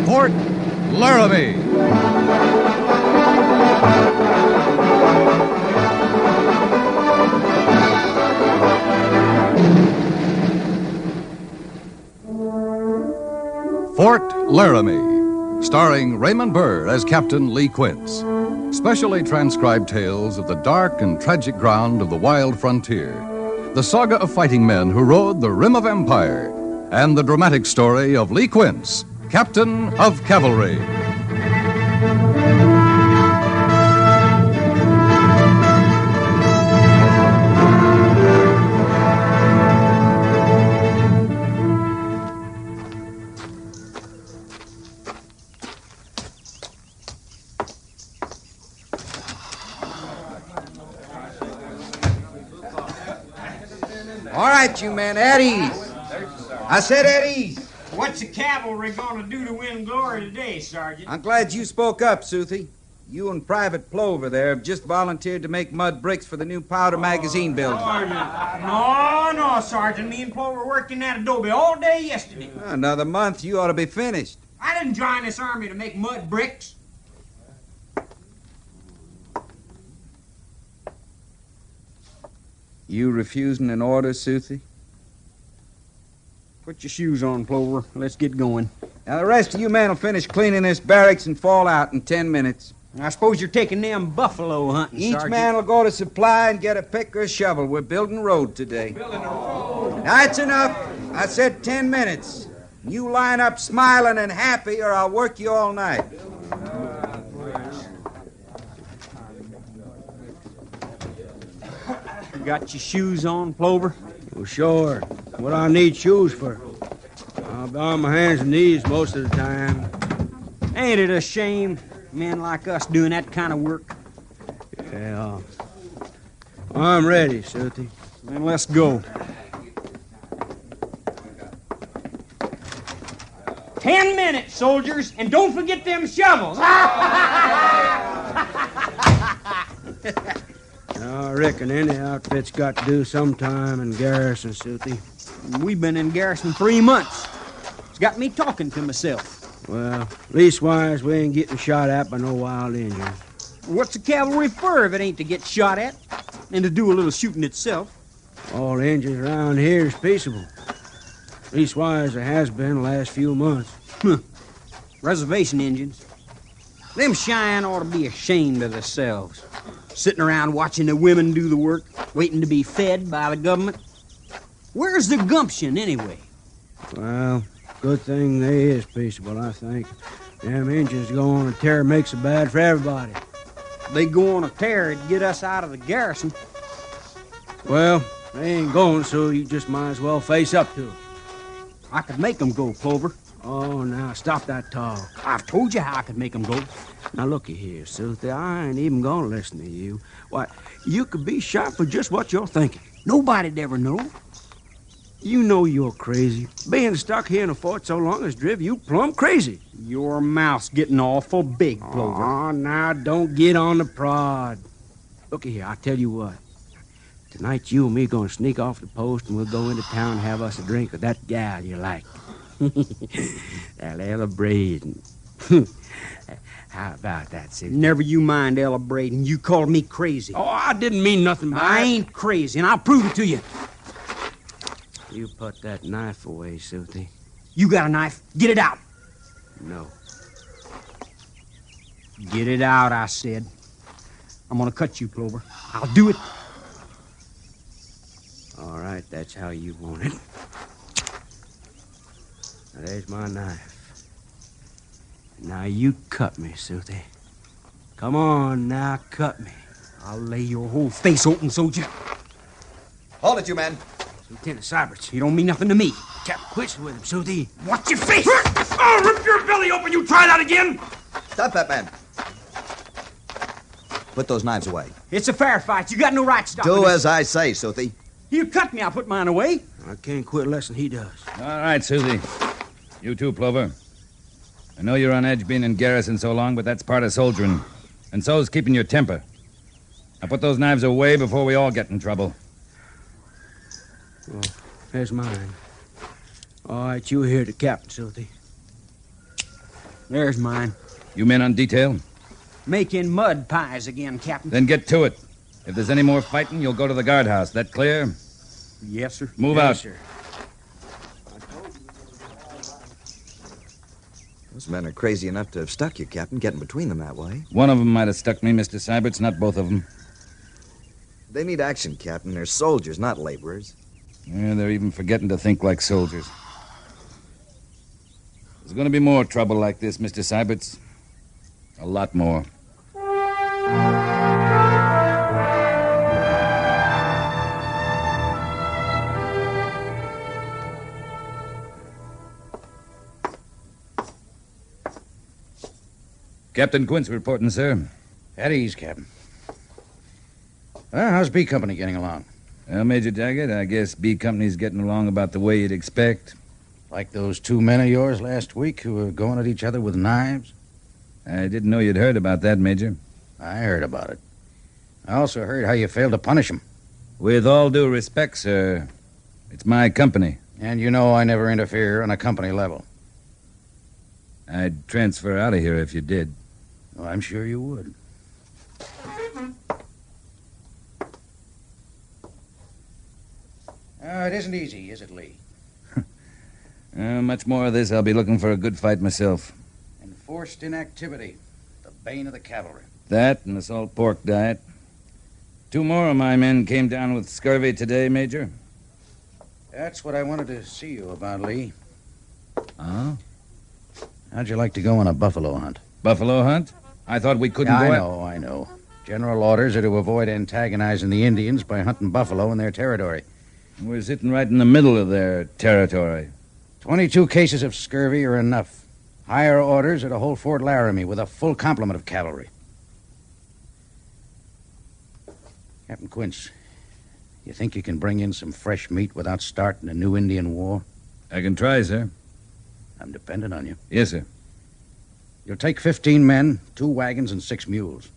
Fort Laramie. Fort Laramie, starring Raymond Burr as Captain Lee Quince. Specially transcribed tales of the dark and tragic ground of the wild frontier. The saga of fighting men who rode the rim of empire. And the dramatic story of Lee Quince, Captain of Cavalry. All right, you men, at ease. I said at ease. What's the cavalry gonna do to win glory today, Sergeant? I'm glad you spoke up, Soothie. You and Private Plover there have just volunteered to make mud bricks for the new powder magazine building. No, Sergeant. Me and Plover worked in that adobe all day yesterday. Another month, you ought to be finished. I didn't join this army to make mud bricks. You refusing an order, Soothie? Put your shoes on, Plover. Let's get going. Now, the rest of you men will finish cleaning this barracks and fall out in 10 minutes. I suppose you're taking them buffalo hunting, Each Sergeant. man will go to supply and get a pick or a shovel. We're building a road today. Now, that's enough. I said 10 minutes. You line up smiling and happy, or I'll work you all night. You got your shoes on, Plover? Well, sure. What I need shoes for? I'll be on my hands and knees most of the time. Ain't it a shame, men like us doing that kind of work? Yeah. I'm ready, Sooty. Then let's go. 10 minutes, soldiers, and don't forget them shovels. I reckon any outfit's got to do sometime in garrison, Sooty. We've been in garrison 3 months. It's got me talking to myself. Well, leastwise, we ain't getting shot at by no wild Indians. What's the cavalry for if it ain't to get shot at and to do a little shooting itself? All Indians around here is peaceable. Leastwise, it has been the last few months. Reservation Indians. Them Cheyenne ought to be ashamed of themselves. Sitting around watching the women do the work, waiting to be fed by the government. Where's the gumption, anyway? Well, good thing they is peaceable, I think. Them Indians go on a tear makes it bad for everybody. They go on a tear to get us out of the garrison. Well, they ain't going, so you just might as well face up to it. I could make them go, Clover. Oh, now, stop that talk. I've told you how I could make them go. Now, looky here, Sooty, I ain't even gonna listen to you. Why, you could be shot for just what you're thinking. Nobody'd ever know. You know you're crazy. Being stuck here in a fort so long has driven you plumb crazy. Your mouth's getting awful big, Clover. Oh, now, don't get on the prod. Looky here, I tell you what. Tonight, you and me gonna sneak off the post, and we'll go into town and have us a drink with that gal you like. That Ella Braden. How about that, Sooty? Never you mind, Ella Braden. You called me crazy. Oh, I didn't mean nothing by I it. ain't crazy, and I'll prove it to you. You put that knife away, Sooty. You got a knife. Get it out. No. Get it out, I said. I'm gonna cut you, Clover. I'll do it. All right, that's how you want it. Now, there's my knife. Now you cut me, Sooty. Come on, now cut me. I'll lay your whole face open, soldier. Hold it, you men. Lieutenant Syberts, You don't mean nothing to me. Captain Quince with him, Sooty. Watch your face! I'll rip your belly open. You try that again? Stop that man. Put those knives away. It's a fair fight. You got no right to stop Do me. as I say, Sooty. You cut me, I'll put mine away. I can't quit less than he does. All right, Susie. You too, Plover. I know you're on edge being in garrison so long, but that's part of soldiering. And so's keeping your temper. Now put those knives away before we all get in trouble. Oh, there's mine. All right, you hear the captain, Silty. There's mine. You men on detail? Making mud pies again, Captain. Then get to it. If there's any more fighting, you'll go to the guardhouse. That clear? Yes, sir. Move Yes, out. sir. Those men are crazy enough to have stuck you, Captain, getting between them that way. One of them might have stuck me, Mr. Syberts, not both of them. They need action, Captain. They're soldiers, not laborers. Yeah, they're even forgetting to think like soldiers. There's going to be more trouble like this, Mr. Syberts. A lot more. Captain Quince reporting, sir. At ease, Captain. Well, how's B Company getting along? Well, Major Daggett, I guess B Company's getting along about the way you'd expect. Like those two men of yours last week who were going at each other with knives? I didn't know you'd heard about that, Major. I heard about it. I also heard how you failed to punish them. With all due respect, sir, it's my company. And you know I never interfere on a company level. I'd transfer out of here if you did. Well, I'm sure you would. It isn't easy, is it, Lee? Much more of this. I'll be looking for a good fight myself. Enforced inactivity, the bane of the cavalry. That and the salt pork diet. 2 more of my men came down with scurvy today, Major. That's what I wanted to see you about, Lee. Oh? How'd you like to go on a buffalo hunt? Buffalo hunt? I thought we couldn't Yeah, go I know. General orders are to avoid antagonizing the Indians by hunting buffalo in their territory. We're sitting right in the middle of their territory. 22 cases of scurvy are enough. Higher orders are to hold Fort Laramie with a full complement of cavalry. Captain Quince, you think you can bring in some fresh meat without starting a new Indian war? I can try, sir. I'm dependent on you. Yes, sir. You'll take 15 men, 2 wagons, and 6 mules.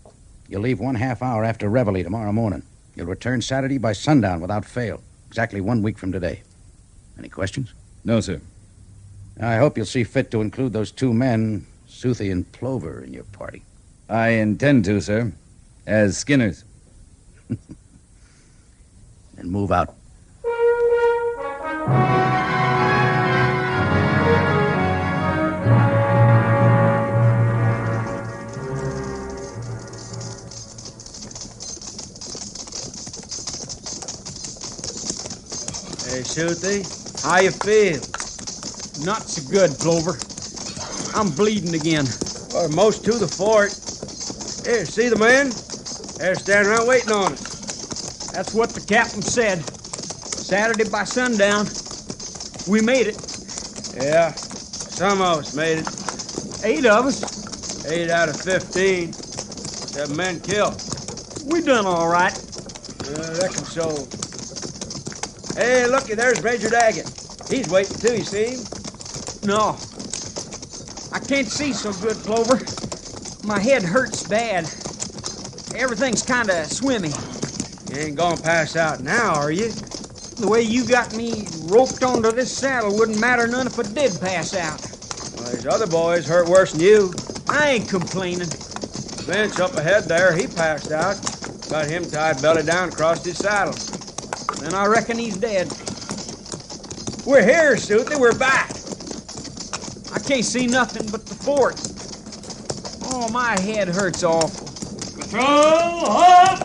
You'll leave 1/2 hour after reveille tomorrow morning. You'll return Saturday by sundown without fail. Exactly 1 week from today. Any questions? No, sir. I hope you'll see fit to include those 2 men, Soothie and Plover, in your party. I intend to, sir. As Skinners. And move out. Hey, Soothie, how you feel? Not so good, Plover. I'm bleeding again. Or most to the fort. Here, see the men? They're standing around waiting on us. That's what the captain said. Saturday by sundown. We made it. Yeah, some of us made it. 8 of us. 8 out of 15. 7 men killed. We done all right. I reckon so. Hey, looky, there's Major Daggett. He's waiting too, you see him? No. I can't see so good, Plover. My head hurts bad. Everything's kind of swimmy. You ain't gonna pass out now, are you? The way you got me roped onto this saddle wouldn't matter none if I did pass out. Well, there's other boys hurt worse than you. I ain't complaining. Bench up ahead there, he passed out. Got him tied belly down across his saddle. Then I reckon he's dead. We're here, Soothie. We're back. I can't see nothing but the fort. Oh, my head hurts awful. Patrol, halt!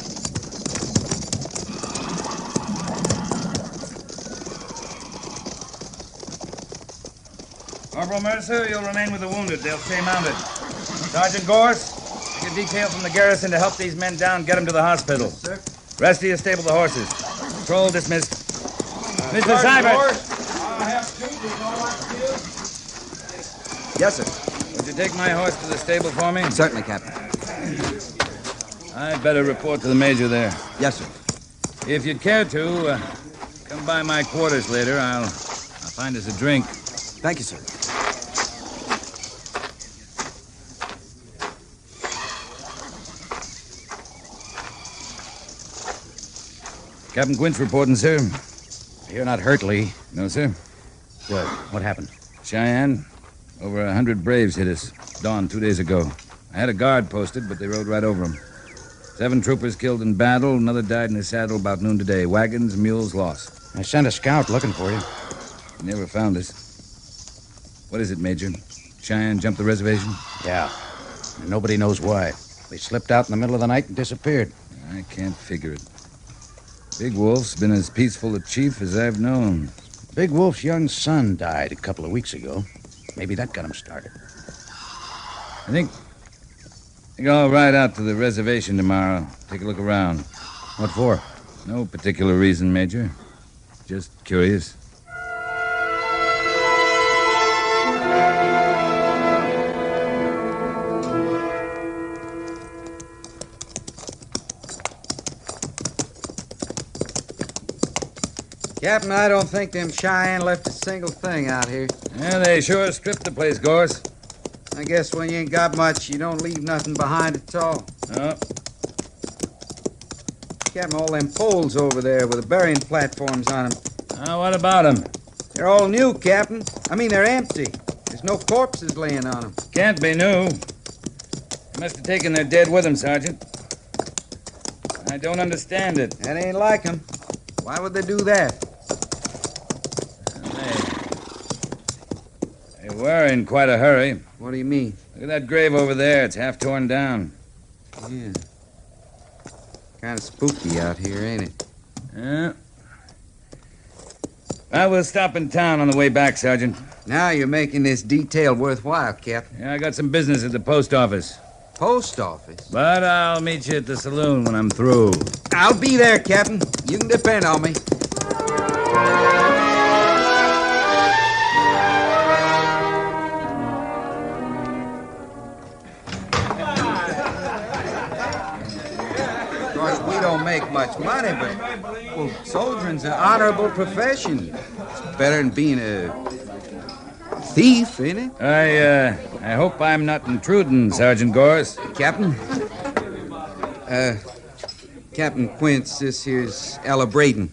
Corporal Mercer, you'll remain with the wounded. They'll stay mounted. Sergeant Gorse, take a detail from the garrison to help these men down, get them to the hospital. Yes, sir. Rest of you stable the horses. Patrol dismissed. Mr. Seibert, I have two. Is all right with Yes, sir. would you take my horse to the stable for me? Certainly, Captain. I'd better report to the major there. Yes, sir. If you'd care to, come by my quarters later. I'll find us a drink. Thank you, sir. Captain Quince reporting, sir. You're not hurt, Lee. No, sir. Good. What happened? Cheyenne, over 100 Braves hit us. Dawn 2 days ago. I had a guard posted, but they rode right over them. 7 troopers killed in battle. Another died in his saddle about noon today. Wagons, mules lost. I sent a scout looking for you. He never found us. What is it, Major? Cheyenne jumped the reservation? Yeah. And nobody knows why. They slipped out in the middle of the night and disappeared. I can't figure it. Big Wolf's been as peaceful a chief as I've known. Big Wolf's young son died a couple of weeks ago. Maybe that got him started. I think I'll ride out to the reservation tomorrow. Take a look around. What for? No particular reason, Major. Just curious. Captain, I don't think them Cheyenne left a single thing out here. Yeah, they sure stripped the place, Gorse. I guess when you ain't got much, you don't leave nothing behind at all. Oh, Captain, all them poles over there with the burying platforms on them. what about them? They're all new, Captain. I mean, they're empty. There's no corpses laying on them. Can't be new. They must have taken their dead with them, Sergeant. I don't understand it. That ain't like them. Why would they do that? They were in quite a hurry. What do you mean? Look at that grave over there. It's half torn down. Yeah. Kind of spooky out here, ain't it? Yeah. I will stop in town on the way back, Sergeant. Now you're making this detail worthwhile, Captain. Yeah, I got some business at the post office. Post office? But I'll meet you at the saloon when I'm through. I'll be there, Captain. You can depend on me. Of course, we don't make much money, but, well, soldiering's an honorable profession. It's better than being a thief, ain't it? I hope I'm not intruding, Sergeant Gorse. Captain? Captain Quince, this here's Ella Braden.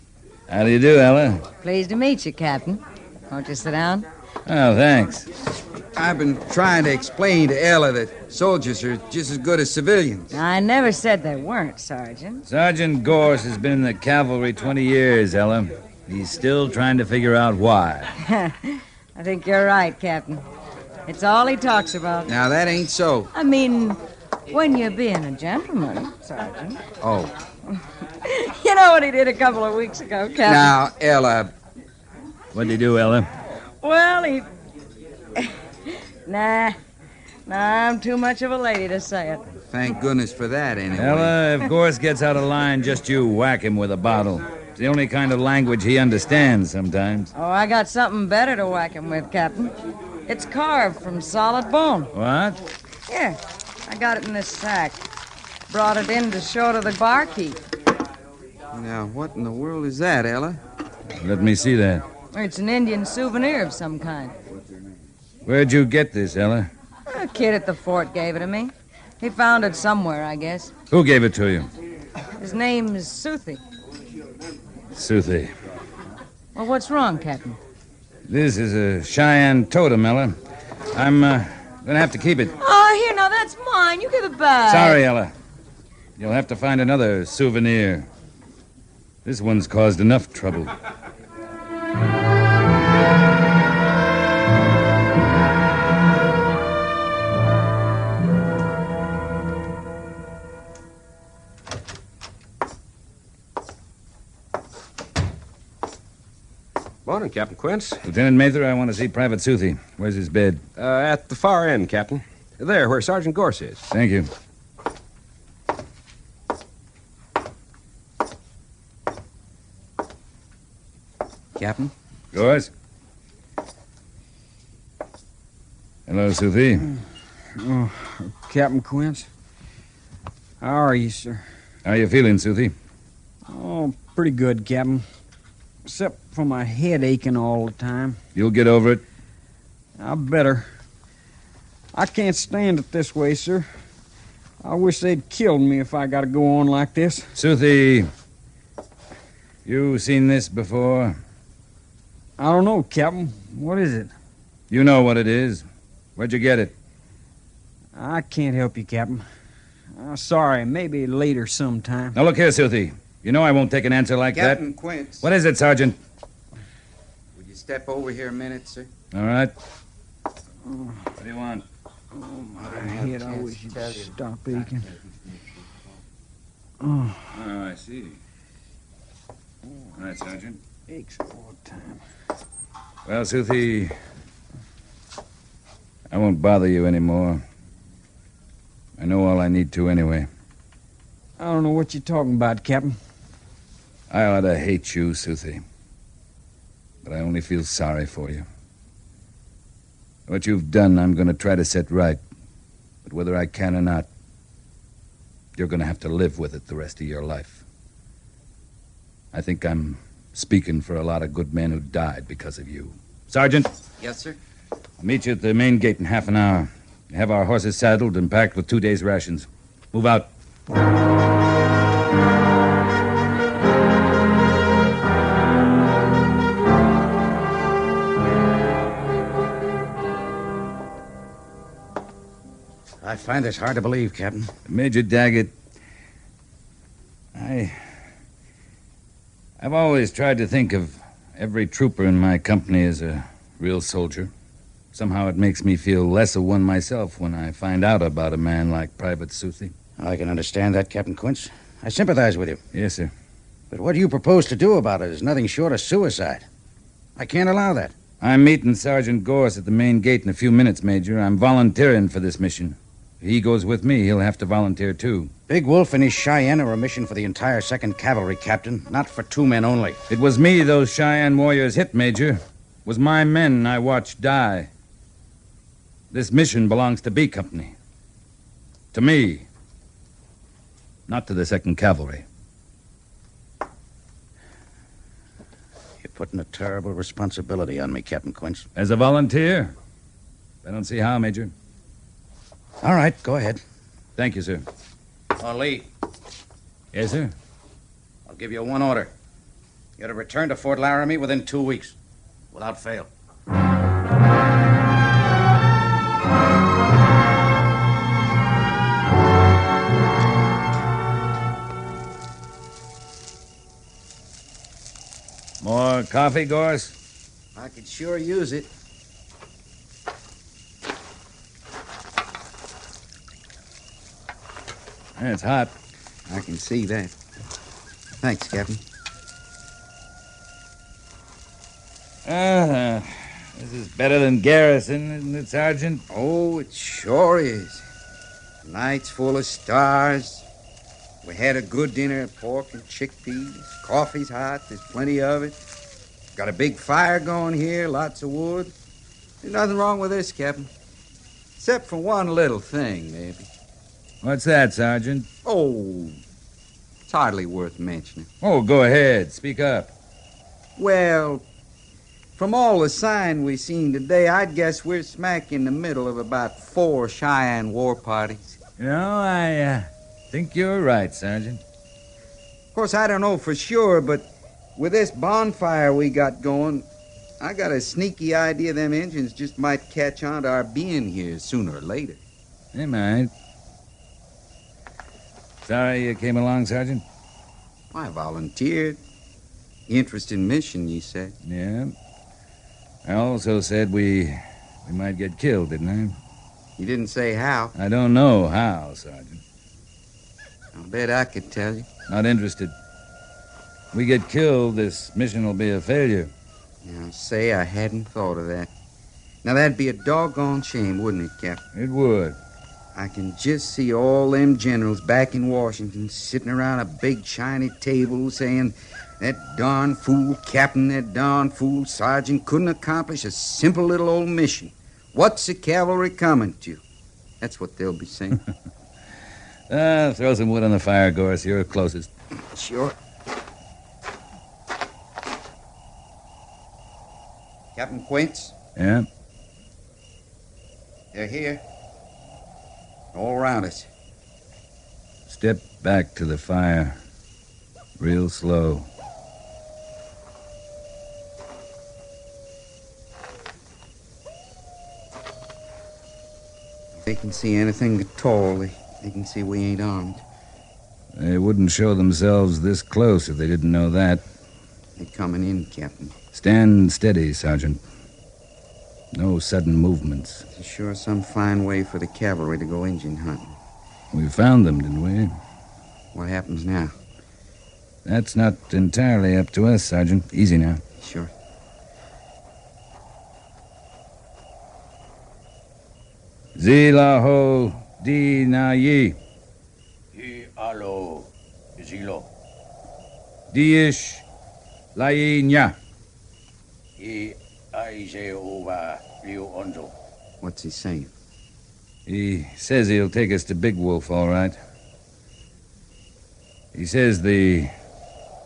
How do you do, Ella? Pleased to meet you, Captain. Won't you sit down? Oh, thanks. I've been trying to explain to Ella that soldiers are just as good as civilians. I never said they weren't, Sergeant. Sergeant Gorse has been in the cavalry 20 years, Ella. He's still trying to figure out why. I think you're right, Captain. It's all he talks about. Now, that ain't so. I mean, when you're being a gentleman, Sergeant. Oh. You know what he did a couple of weeks ago, Captain? Now, Ella. What'd he do, Ella? Well, he... Nah, I'm too much of a lady to say it. Thank goodness for that, anyway. Ella, if Gorse gets out of line, just you whack him with a bottle. It's the only kind of language he understands sometimes. Oh, I got something better to whack him with, Captain. It's carved from solid bone. What? Here, I got it in this sack. Brought it in to show to the barkeep. Now, what in the world is that, Ella? Let me see that. It's an Indian souvenir of some kind. Where'd you get this, Ella? A kid at the fort gave it to me. He found it somewhere, I guess. Who gave it to you? His name's Suthi. Suthi. Well, what's wrong, Captain? This is a Cheyenne totem, Ella. I'm gonna have to keep it. Oh, here, now, that's mine. You give it back. Sorry, Ella. You'll have to find another souvenir. This one's caused enough trouble. Morning, Captain Quince. Lieutenant Mather, I want to see Private Suthi. Where's his bed? At the far end, Captain. There, where Sergeant Gorse is. Thank you. Captain? Gorse? Hello, Suthi. Oh, Captain Quince. How are you, sir? How you feeling, Suthi? Oh, pretty good, Captain. Except for my head aching all the time. You'll get over it. I better. I can't stand it this way, sir. I wish they'd killed me if I got to go on like this. Suthi, you seen this before? I don't know, Captain. What is it? You know what it is. Where'd you get it? I can't help you, Captain. Sorry, maybe later sometime. Now, look here, Silthy. You know I won't take an answer like Captain that. Quince. What is it, Sergeant? Would you step over here a minute, sir? All right. What do you want? Oh, my head, I wish you'd stop aching. Oh, Oh, I see. All right, Sergeant. aches all the time. Well, Silthy, I won't bother you anymore. I know all I need to anyway. I don't know what you're talking about, Captain. I ought to hate you, Silthy. But I only feel sorry for you. What you've done, I'm going to try to set right. But whether I can or not, you're going to have to live with it the rest of your life. I think I'm speaking for a lot of good men who died because of you. Sergeant, Yes, sir. I'll meet you at the main gate in half an hour. Have our horses saddled and packed with 2 days' rations. Move out. I find this hard to believe, Captain. Major Daggett, I've always tried to think of every trooper in my company as a real soldier. Somehow it makes me feel less of one myself when I find out about a man like Private Silthy. I can understand that, Captain Quince. I sympathize with you. Yes, sir. But what you propose to do about it is nothing short of suicide. I can't allow that. I'm meeting Sergeant Gorse at the main gate in a few minutes, Major. I'm volunteering for this mission. If he goes with me, he'll have to volunteer, too. Big Wolf and his Cheyenne are a mission for the entire 2nd Cavalry, Captain, not for 2 men only. It was me those Cheyenne warriors hit, Major. It was my men I watched die. This mission belongs to B Company. To me. Not to the 2nd Cavalry. You're putting a terrible responsibility on me, Captain Quince. As a volunteer? I don't see how, Major. All right, go ahead. Thank you, sir. Oh, Lee, Yes, sir. I'll give you one order. You're to return to Fort Laramie within 2 weeks, without fail. More coffee, Gorse? I could sure use it. It's hot. I can see that. Thanks, Captain. This is better than Garrison, isn't it, Sergeant? Oh, it sure is. Night's full of stars. We had a good dinner, pork and chickpeas. Coffee's hot, there's plenty of it. Got a big fire going here, lots of wood. There's nothing wrong with this, Captain. Except for one little thing, maybe. What's that, Sergeant? Oh, it's hardly worth mentioning. Oh, go ahead. Speak up. Well, from all the sign we seen today, I'd guess we're smack in the middle of about 4 Cheyenne war parties. You know, I think you're right, Sergeant. Of course, I don't know for sure, but with this bonfire we got going, I got a sneaky idea them Injuns just might catch on to our being here sooner or later. They might. Sorry you came along, Sergeant? I volunteered. Interesting mission, you said. Yeah. I also said we might get killed, didn't I? You didn't say how. I don't know how, Sergeant. I'll bet I could tell you. Not interested. We get killed, this mission will be a failure. Now, say I hadn't thought of that. Now, that'd be a doggone shame, wouldn't it, Captain? It would. I can just see all them generals back in Washington sitting around a big shiny table saying, that darn fool captain, that darn fool sergeant couldn't accomplish a simple little old mission. What's the cavalry coming to? That's what they'll be saying. Throw some wood on the fire, Gorse. You're closest. Sure. Captain Quince, Yeah? they're here. All around us. Step back to the fire. Real slow. They can see anything at all. They can see we ain't armed. They wouldn't show themselves this close if they didn't know that. They're coming in, Captain. Stand steady, Sergeant. No sudden movements. It's sure some fine way for the cavalry to go Indian hunting. We found them, didn't we? What happens now? That's not entirely up to us, Sergeant. Easy now. Sure. Zilaho di na yi. Alo, Zilo. Diish lai nya. Aize over Liu Onzo. What's he saying? He says he'll take us to Big Wolf, all right. He says the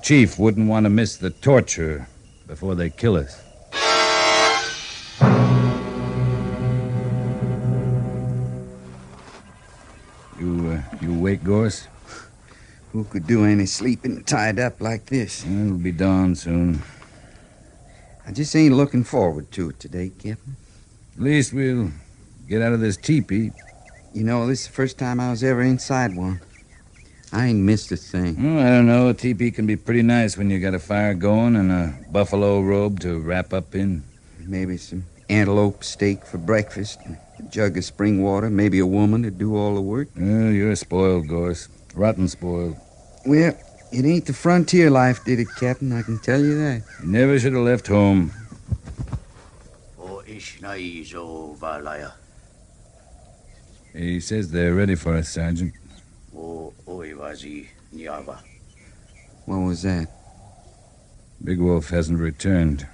chief wouldn't want to miss the torture before they kill us. You wake, Gorse? Who could do any sleeping tied up like this? It'll be dawn soon. I just ain't looking forward to it today, Captain. At least we'll get out of this teepee. You know, this is the first time I was ever inside one. I ain't missed a thing. Oh, I don't know. A teepee can be pretty nice when you got a fire going and a buffalo robe to wrap up in. Maybe some antelope steak for breakfast, and a jug of spring water, maybe a woman to do all the work. Well, you're spoiled, Gorse. Rotten spoiled. Well, it ain't the frontier life did it, Captain, I can tell you that. You never should have left home. O Ishnaizo Valaya. He says they're ready for us, Sergeant. O Oivazi Nyava. What was that? Big Wolf hasn't returned.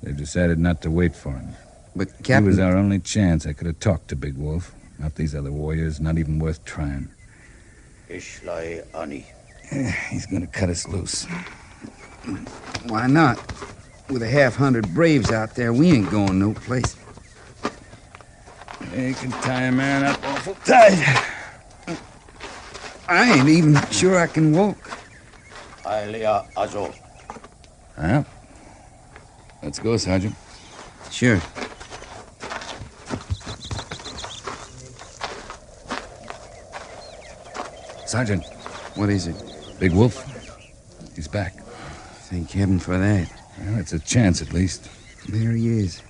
They've decided not to wait for him. But, He Captain... was our only chance. I could have talked to Big Wolf. Not these other warriors, not even worth trying. Ishlai Ani. He's going to cut us loose. Why not? With 100 braves out there, we ain't going no place. You can tie a man up awful tight. I ain't even sure I can walk. Ailea Azo. Well, let's go, Sergeant. Sure. Sergeant. What is it? Big Wolf. He's back. Thank heaven for that. Well, it's a chance, at least. There he is.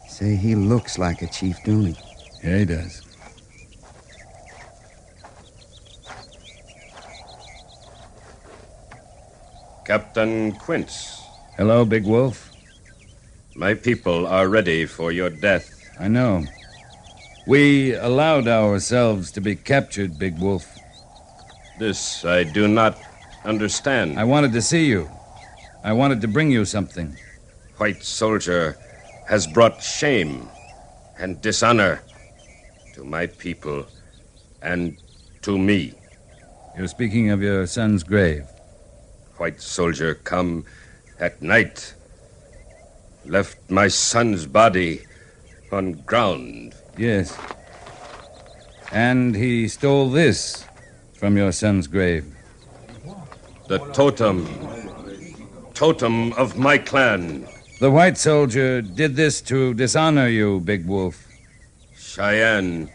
Say, he looks like a chief, don't he? Yeah, he does. Captain Quince, Hello, Big Wolf. my people are ready for your death. I know. We allowed ourselves to be captured, Big Wolf. This I do not understand. I wanted to see you. I wanted to bring you something. White soldier has brought shame and dishonor to my people and to me. You're speaking of your son's grave. White soldier come at night, left my son's body on ground. Yes. And he stole this from your son's grave. The totem of my clan. The white soldier did this to dishonor you, Big Wolf. Cheyenne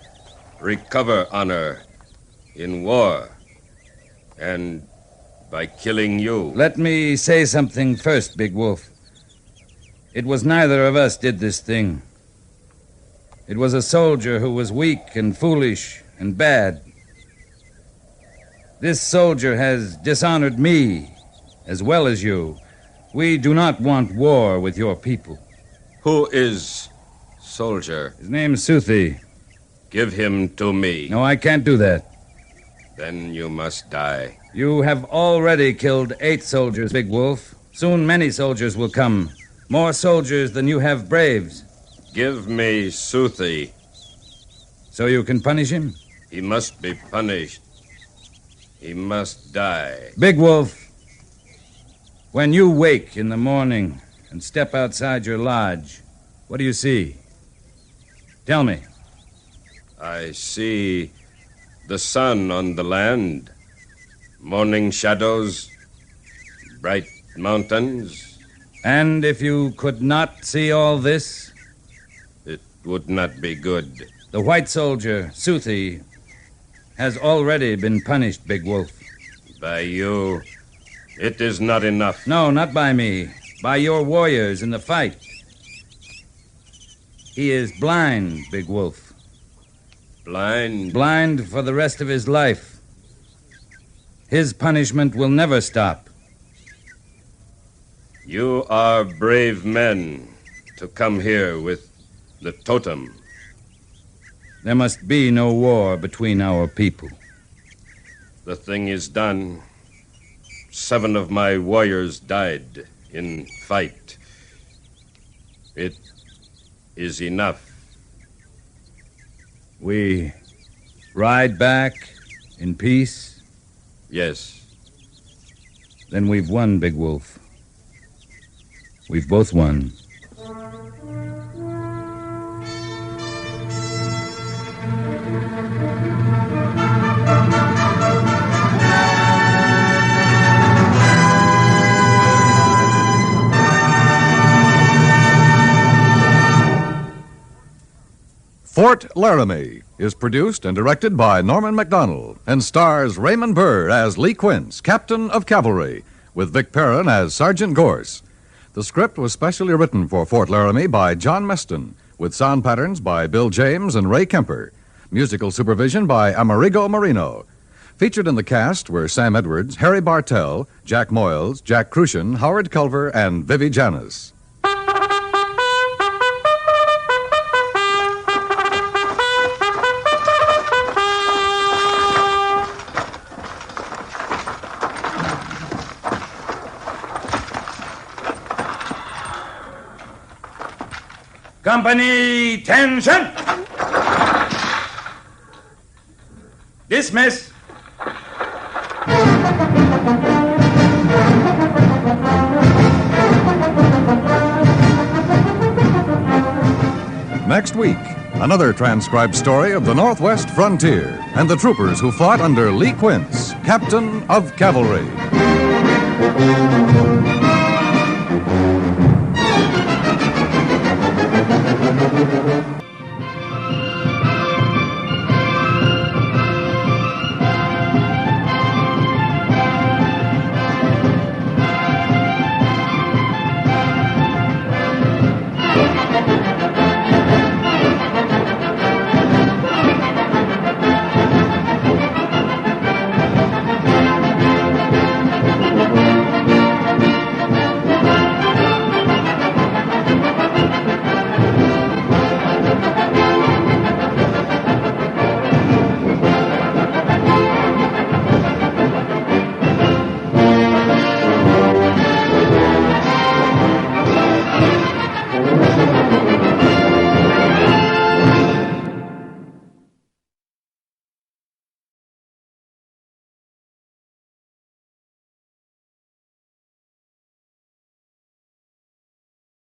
recover honor in war and by killing you. Let me say something first, Big Wolf. It was neither of us did this thing. It was a soldier who was weak and foolish and bad. This soldier has dishonored me as well as you. We do not want war with your people. Who is soldier? His name's Suthi. Give him to me. No, I can't do that. Then you must die. You have already killed 8 soldiers, Big Wolf. Soon many soldiers will come. More soldiers than you have braves. Give me Suthi. So you can punish him? He must be punished. He must die. Big Wolf, when you wake in the morning and step outside your lodge, what do you see? Tell me. I see the sun on the land, morning shadows, bright mountains. And if you could not see all this? It would not be good. The white soldier, Suthi, has already been punished, Big Wolf. By you, it is not enough. No, not by me. By your warriors in the fight. He is blind, Big Wolf. Blind? Blind for the rest of his life. His punishment will never stop. You are brave men to come here with the totem. There must be no war between our people. The thing is done. 7 of my warriors died in fight. It is enough. We ride back in peace? Yes. Then we've won, Big Wolf. We've both won. Fort Laramie is produced and directed by Norman MacDonald and stars Raymond Burr as Lee Quince, Captain of Cavalry, with Vic Perrin as Sergeant Gorse. The script was specially written for Fort Laramie by John Meston, with sound patterns by Bill James and Ray Kemper. Musical supervision by Amerigo Marino. Featured in the cast were Sam Edwards, Harry Bartell, Jack Moyles, Jack Crucian, Howard Culver, and Vivi Janis. Company, tension! Dismiss. Next week, another transcribed story of the Northwest frontier and the troopers who fought under Lee Quince, Captain of Cavalry.